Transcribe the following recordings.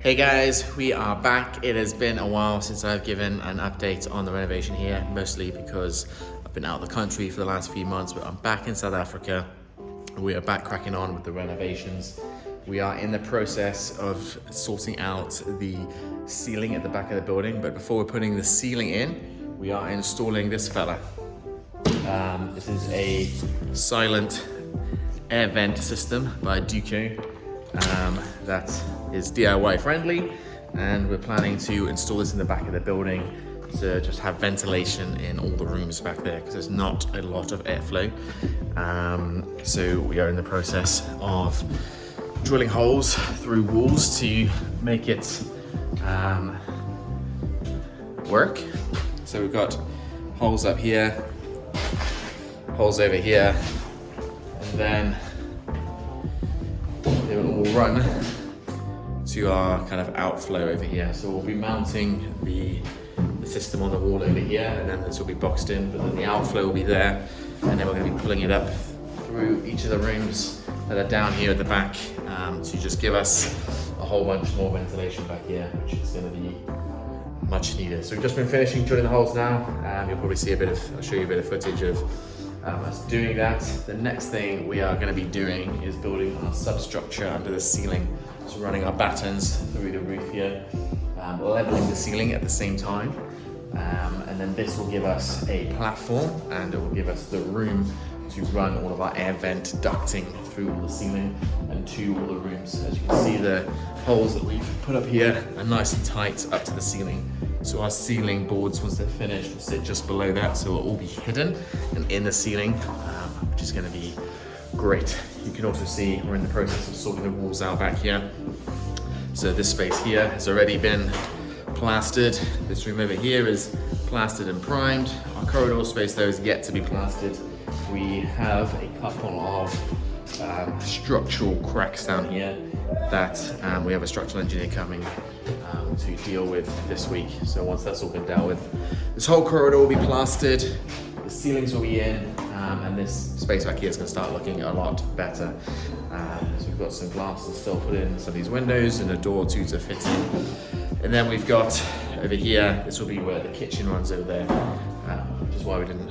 Hey guys, we are back. It has been a while since I've given an update on the renovation here, mostly because I've been out of the country for the last few months, but I'm back in South Africa. We are back cracking on with the renovations. We are in the process of sorting out the ceiling at the back of the building, but before we're putting the ceiling in, we are installing this fella. This is a silent air vent system by Ducting. That is DIY friendly, and we're planning to install this in the back of the building to just have ventilation in all the rooms back there because there's not a lot of airflow. So we are in the process of drilling holes through walls to make it work. So we've got holes up here, holes over here, and then they will all run to our kind of outflow over here. So we'll be mounting the system on the wall over here, and then this will be boxed in, but then the outflow will be there, and then we're going to be pulling it up through each of the rooms that are down here at the back to just give us a whole bunch more ventilation back here, which is going to be much needed. So we've just been finishing drilling the holes now. You'll probably see I'll show you a bit of footage of us doing that. The next thing we are going to be doing is building our substructure under the ceiling. So running our battens through the roof here, leveling the ceiling at the same time. And then this will give us a platform, and it will give us the room to run all of our air vent ducting through all the ceiling and to all the rooms. As you can see, the holes that we've put up here are nice and tight up to the ceiling. So our ceiling boards, once they're finished, will sit just below that, so it'll all be hidden and in the ceiling, which is going to be great. You can also see we're in the process of sorting the walls out back here. So this space here has already been plastered. This room over here is plastered and primed. Our corridor space though is yet to be plastered. We have a couple of structural cracks down here that we have a structural engineer coming to deal with this week. So once that's all been dealt with, this whole corridor will be plastered, the ceilings will be in, and this space back here is going to start looking a lot better. So we've got some glass to still put in some of these windows and a door or two to fit in. And then we've got over here, this will be where the kitchen runs over there, which is why we didn't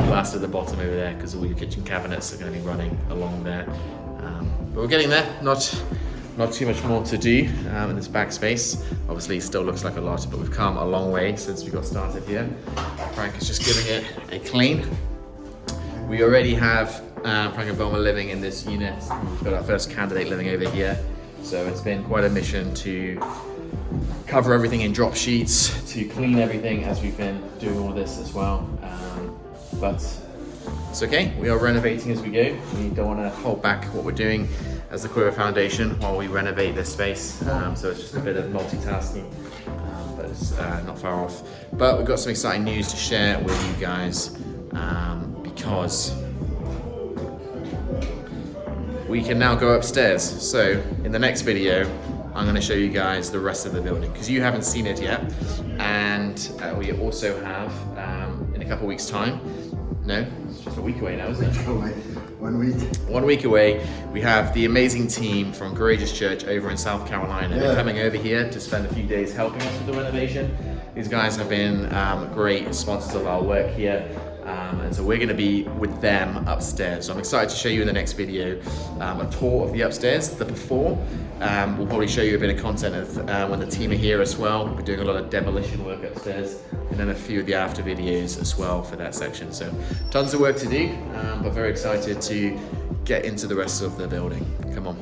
plaster the bottom over there, because all your kitchen cabinets are going to be running along there. But we're getting there, not too much more to do in this back space. Obviously it still looks like a lot, but we've come a long way since we got started here. Frank is just giving it a clean. We already have Frank and Wilma living in this unit. We've got our first candidate living over here. So it's been quite a mission to cover everything in drop sheets, to clean everything as we've been doing all this as well. But it's okay, we are renovating as we go. We don't want to hold back what we're doing as the Quiver Foundation while we renovate this space. So it's just a bit of multitasking, but it's not far off. But we've got some exciting news to share with you guys, because we can now go upstairs. So in the next video, I'm going to show you guys the rest of the building because you haven't seen it yet. And we also have, in a couple of weeks' time, no, it's just a week away now, isn't it? 1 week. 1 week away, we have the amazing team from Courageous Church over in South Carolina. They're coming over here to spend a few days helping us with the renovation. These guys have been great sponsors of our work here. And so we're going to be with them upstairs. So I'm excited to show you in the next video a tour of the upstairs, the before. We'll probably show you a bit of content of when the team are here as well. We're doing a lot of demolition work upstairs, and then a few of the after videos as well for that section. So tons of work to do, but very excited to get into the rest of the building. Come on.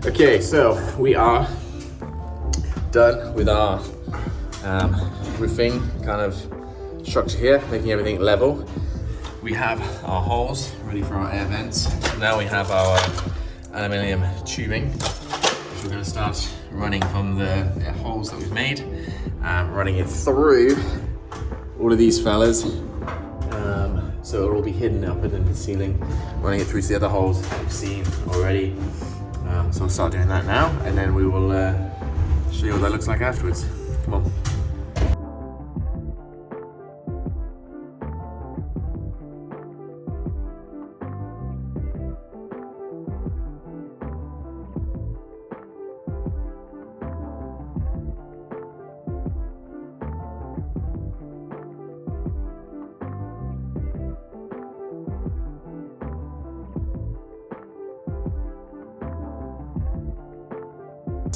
Okay, so we are done with our roofing kind of structure here, making everything level. We have our holes ready for our air vents. Now we have our aluminium tubing, which we're going to start running from the holes that we've made, running it through all of these fellas. So it'll all be hidden up in the ceiling, running it through to the other holes that we've seen already. So I'll start doing that now, and then we will show you what that looks like afterwards. Come on.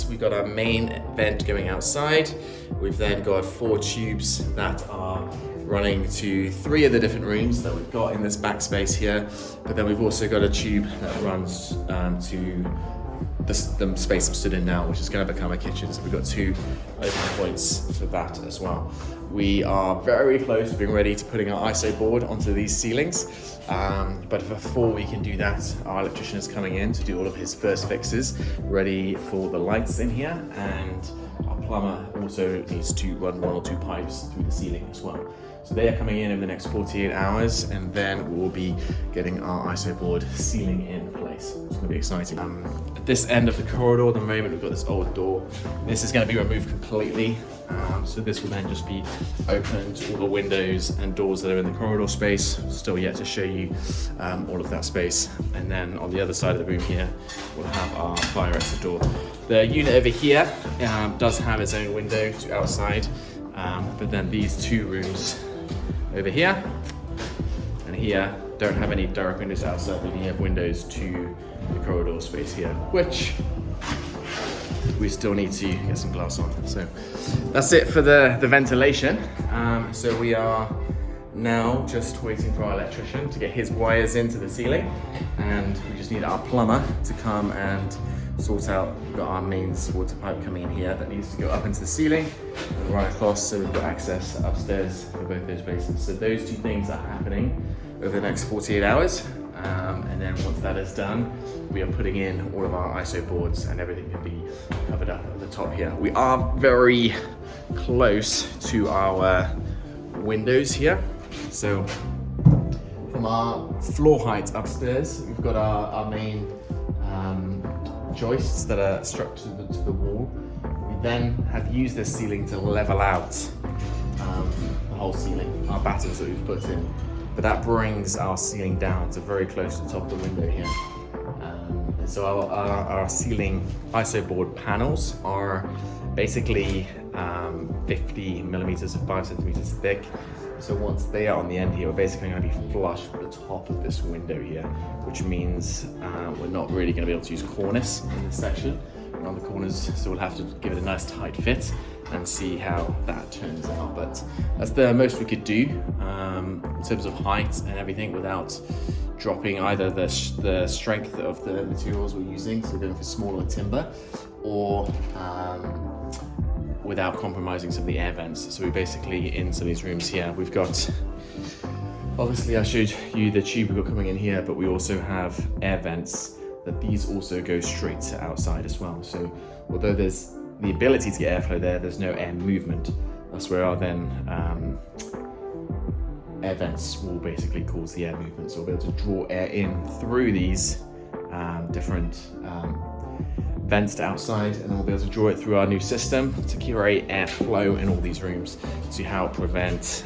We've got our main vent going outside. We've then got 4 tubes that are running to 3 of the different rooms that we've got in this backspace here. But then we've also got a tube that runs to the space I'm stood in now, which is going to become a kitchen. So we've got 2 open points for that as well. We are very close to being ready to putting our ISO board onto these ceilings. But before we can do that, our electrician is coming in to do all of his first fixes, ready for the lights in here, and our plumber also needs to run 1 or 2 pipes through the ceiling as well. So they are coming in over the next 48 hours, and then we'll be getting our ISO board ceiling in place. It's going to be exciting. At this end of the corridor, at the moment, we've got this old door. This is going to be removed completely. So this will then just be opened, all the windows and doors that are in the corridor space. Still yet to show you all of that space. And then on the other side of the room here, we'll have our fire exit door. The unit over here does have its own window to outside, but then these 2 rooms over here and here don't have any direct windows outside, but you have windows to the corridor space here, which we still need to get some glass on. So that's it for the ventilation. So we are now just waiting for our electrician to get his wires into the ceiling, and we just need our plumber to come and sort out. We've got our mains water pipe coming in here that needs to go up into the ceiling and run across, so we've got access upstairs for both those basins. So those 2 things are happening over the next 48 hours. And then once that is done, we are putting in all of our ISO boards, and everything can be covered up at the top here. We are very close to our windows here. So from our floor height upstairs, we've got our main joists that are struck to the wall. We then have used this ceiling to level out the whole ceiling, our battens that we've put in. But that brings our ceiling down to very close to the top of the window here. And so our ceiling ISO board panels are basically 50 millimeters or 5 centimeters thick. So once they are on the end here, we're basically going to be flush with the top of this window here, which means we're not really going to be able to use cornice in this section around the corners. So we'll have to give it a nice tight fit and see how that turns out. But that's the most we could do in terms of height and everything without dropping either the strength of the materials we're using, so going for smaller timber, or without compromising some of the air vents. So we basically, in some of these rooms here, we've got, obviously I showed you the tube we've got coming in here, but we also have air vents that these also go straight to outside as well. So although there's the ability to get airflow there, there's no air movement. That's where our then air vents will basically cause the air movement. So we'll be able to draw air in through these different vents to outside, and then we'll be able to draw it through our new system to curate airflow in all these rooms to help prevent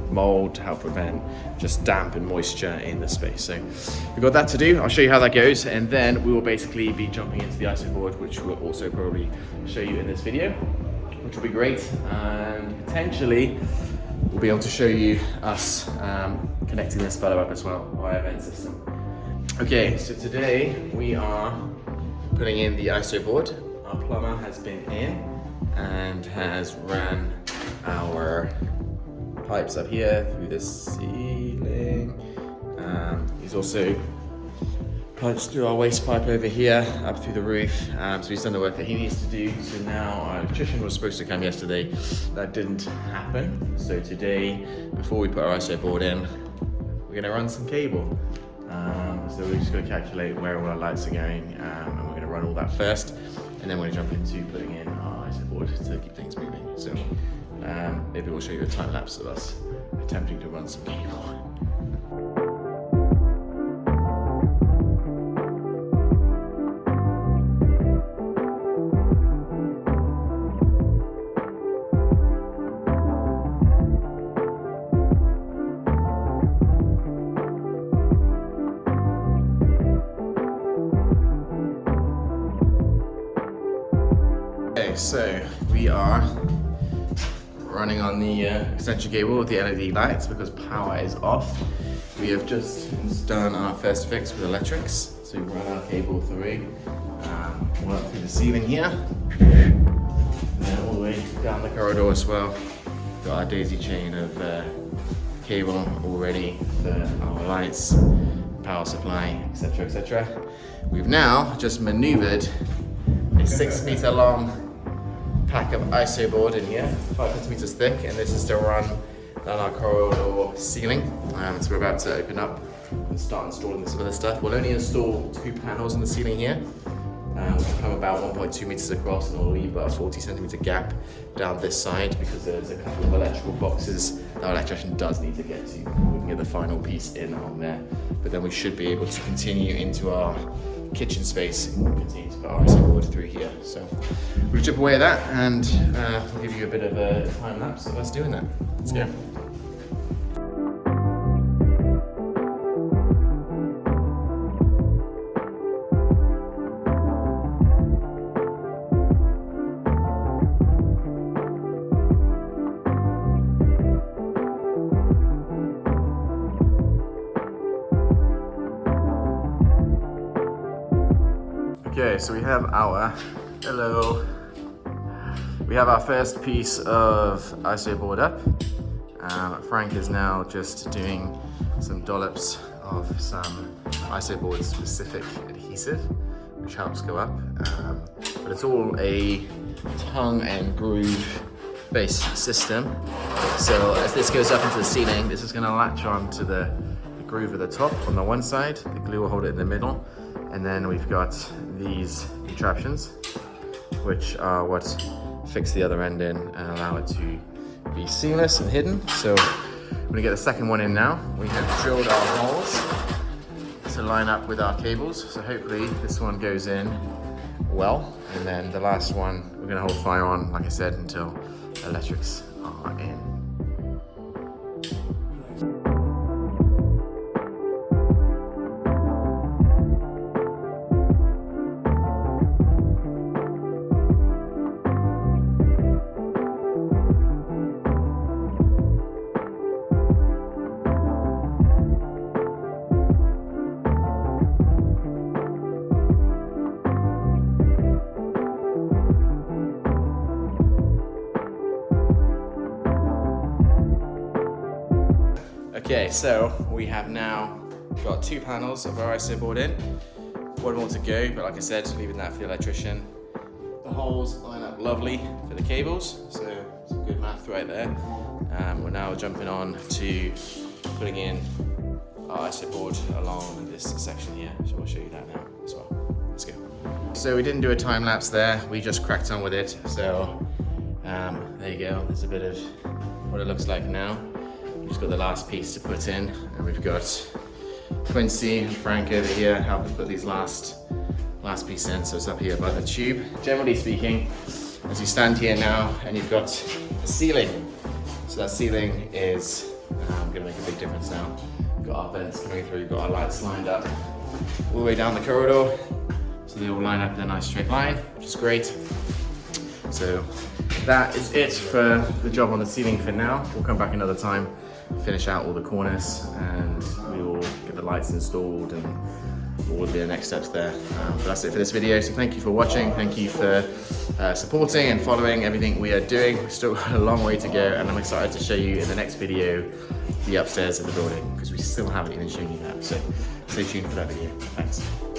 mold, to help prevent just damp and moisture in the space. So we've got that to do. I'll show you how that goes, and then we will basically be jumping into the ISO board, which we'll also probably show you in this video, which will be great. And potentially we'll be able to show you us connecting this fellow up as well via vent system. Okay, so today we are putting in the ISO board. Our plumber has been in and has ran our pipes up here through the ceiling. He's also Punched through our waste pipe over here, up through the roof. So he's done the work that he needs to do. So now our electrician was supposed to come yesterday. That didn't happen. So today, before we put our ISO board in, we're gonna run some cable. So we're just gonna calculate where all our lights are going, and we're gonna run all that first. And then we're gonna jump into putting in our ISO board to keep things moving. So maybe we'll show you a time lapse of us attempting to run some cable. Okay, so we are running on the extension cable with the LED lights because power is off. We have just done our first fix with electrics. So we run our cable through, one up through the ceiling here, and then all the way down the corridor as well. Got our daisy chain of cable all ready for our lights, power supply, etc, etc. We've now just maneuvered a 6 meter long pack of ISO board in here, 5 centimeters thick, and this is to run down our corridor ceiling. So we're about to open up and start installing some of this stuff. We'll only install 2 panels in the ceiling here, which will come about 1.2 meters across, and we'll leave about a 40 centimeter gap down this side because there's a couple of electrical boxes that our electrician does need to get to. We can get the final piece in on there, but then we should be able to continue into our kitchen space and continue to put our ISO board through here. So we'll chip away at that, and we'll give you a bit of a time lapse of us doing that. Let's go. Okay, so we have our first piece of ISO board up. Frank is now just doing some dollops of some ISO board specific adhesive, which helps go up. But it's all a tongue and groove based system. So as this goes up into the ceiling, this is going to latch on to the groove at the top on the one side. The glue will hold it in the middle. And then we've got these contraptions, which are what fix the other end in and allow it to be seamless and hidden. So we're gonna get the second one in now. We have drilled our holes to line up with our cables. So hopefully this one goes in well. And then the last one, we're gonna hold fire on, like I said, until electrics are in. Okay, so we have now got 2 panels of our ISO board in. 1 more to go, but like I said, leaving that for the electrician. The holes line up lovely for the cables, so some good math right there. We're now jumping on to putting in our ISO board along this section here, so I'll show you that now as well. Let's go. So we didn't do a time lapse there, we just cracked on with it. So there you go, there's a bit of what it looks like now. We've just got the last piece to put in, and we've got Quincy and Frank over here helping put these last piece in. So it's up here by the tube. Generally speaking, as you stand here now and you've got the ceiling, so that ceiling is going to make a big difference now. We've got our vents coming through, we've got our lights lined up all the way down the corridor, so they all line up in a nice straight line, which is great. So that is it for the job on the ceiling for now. We'll come back another time, finish out all the corners, and we will get the lights installed and what would be the next steps there. But that's it for this video. So thank you for watching. Thank you for supporting and following everything we are doing. We've still got a long way to go, and I'm excited to show you in the next video the upstairs of the building, because we still haven't even shown you that. So stay tuned for that video. Thanks.